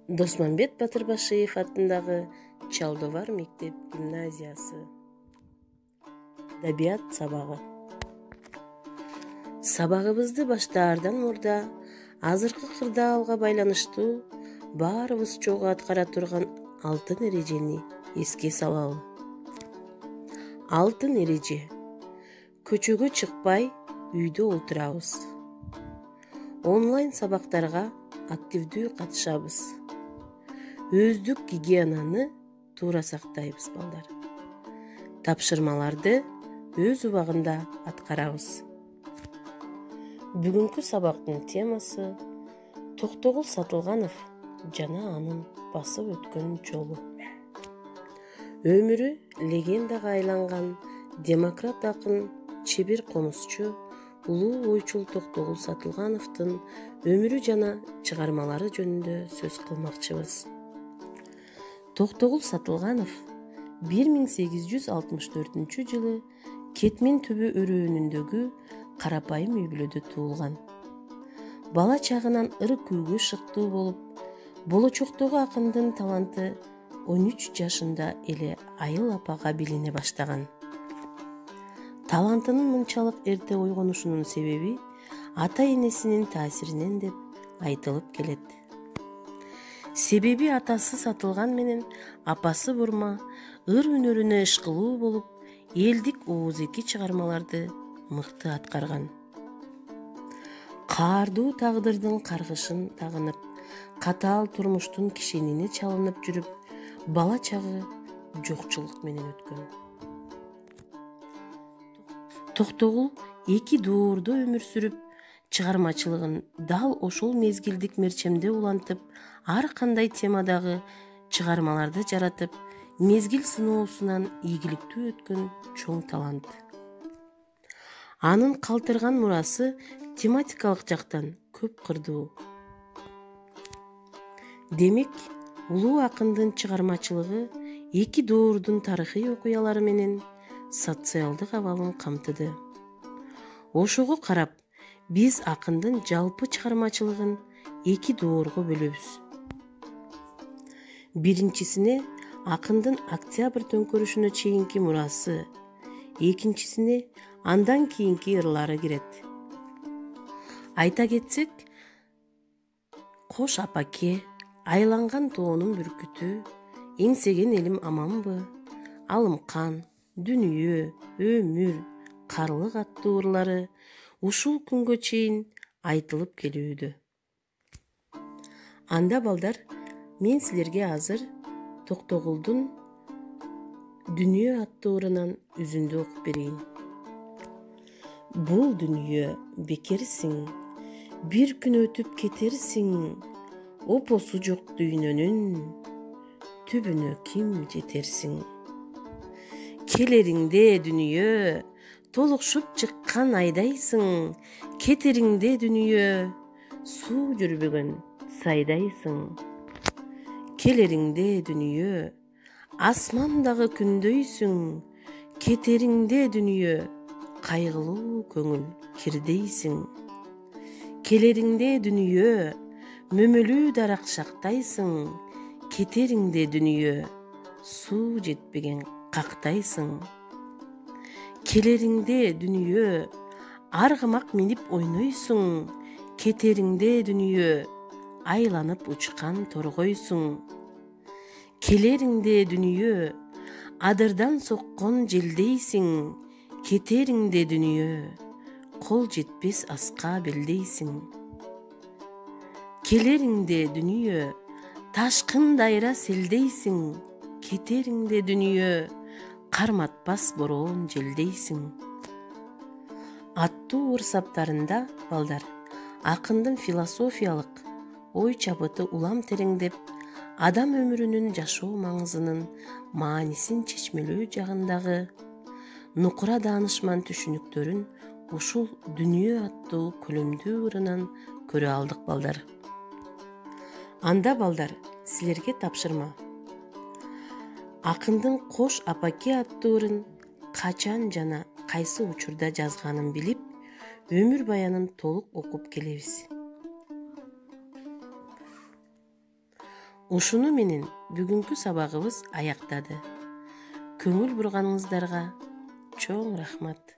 Досмамбет Батырбашиев атындагы Чалдовар мектеп гимназиясы. Табиат сабагы. Сабагыбызды баштаардан мурда азыркы кырдаалга байланыштуу баарыбыз чогуу аткара турган алтын эрежени эске салалы. Алтын эреже. Көчөгө чыкпай үйдө олтурабыз. Онлайн сабактарга активдүү катышабыз. Өздүк гигиенаны туура сактайбыз балдар. Тапшырмаларды өз убагында аткарабыз. Бүгүнкү сабактын темасы Токтогул Сатылганов жана анын басып өткөн жолу. Өмүрү легендага айланган демократ акын, чебер комузчу, улуу ойчул Токтогул Сатылгановдун өмүрү жана чыгармалары жөнүндө сөз кылмакчыбыз. Токтогул Сатылганов 1864 жылы Кетмен түбү өрөөнүндөгү карапайым үй бүлөдө туулган. Бала чагынан ыры күүгө шыктуу болуп, болочоктогу акындын таланты 13 жашында эле Айыл апага билине баштаган. Талантынын мынчалык эрте ойгонушунун себеби ата-энесинин таасиринен деп айтылып келет. Себеби атасы Сатылган менен апасы Бурма ыр өнөрүнө ышкылуу болуп, элдик ооз-эки чыгармаларды мыкты аткарган. Каардуу тагдырдын каргышын тагынып, катаал турмуштун кишенине чалынып жүрүп, бала чагы жокчулук менен өткөн. Токтогул 2 доордо өмүр сүрүп, чыгармачылыгын дал ошол мезгилдик мерчемде улантып, ар кандай темадагы чыгармаларды жаратып, мезгил сыноосунан ийгиликтүү өткөн чоң талант. Анын калтырган мурасы тематикалык жактан көп кырдуу. Демек, улуу акындын чыгармачылыгы 2 доордун тарыхый окуялары менен социалдык абалын камтыды. Ошого карап, биз акындын жалпы чыгармачылыгын 2 доорго бөлөбүз. Биринчисине акындын Октябрь төңкөрүшүнө чейинки мурасы, экинчисине андан кийинки ырлары кирет. Айта кетсек, Кош апаке, Айланган тоонун бүркүтү, Эңсеген элим аманбы, Алымкан, Дүнүйө, Өмүр, Карлык аттуу ырлары ушул күнгө чейин айтылып келүүдө. Анда балдар, мен силерге азыр Токтогулдун Дүнүйө аттуу ырынан үзүндү окуп берейин. Бул дүнүйө бекерсиң, бир күн өтүп кетерсиң, опосу жок дүйнөнүн түбүнө ким жетерсиң. Келериңде дүнүйө толукшуп чыккан айдайсың, кетериңде дүнүйө суу жүрбөгөн сайдайсың. Келериңде дүнүйө асмандагы күндөйсүң, кетериңде дүнүйө кайгылуу көңүл кирдейсиң. Келериңде дүнүйө мөмөлүү дарак шактайсың, кетериңде дүнүйө суу жетпеген кактайсың. Келериңде дүнүйө аргымак минип ойнойсуң, кетериңде дүнүйө айланып учкан торгойсуң. Келериңде дүнүйө адырдан соккон желдейсиң, кетериңде дүнүйө кол жетпес аска белдейсиң. Келериңде дүнүйө ташкын дайра селдейсиң, кетериңде дүнүйө карматпас бороон желдейсиң. Аттуу ыр саптарында балдар, акындын философиялык ой чабыты улам тереңдеп, адам өмүрүнүн жашоо маңызынын маанисин чечмелөө жагындагы нукура даанышман түшүнүктөрүн ушул Дүнүйө аттуу көлөмдүү ырынан көрө алдык балдар. Анда балдар, силерге тапшырма. Акындын Кош апаке аттуу ырын качан жана кайсы учурда жазганын билип, өмүр баянын толук окуп келебиз. Ушуну менен бүгүнкү сабагыбыз аяктады. Көңүл бурганыңыздарга чоң рахмат.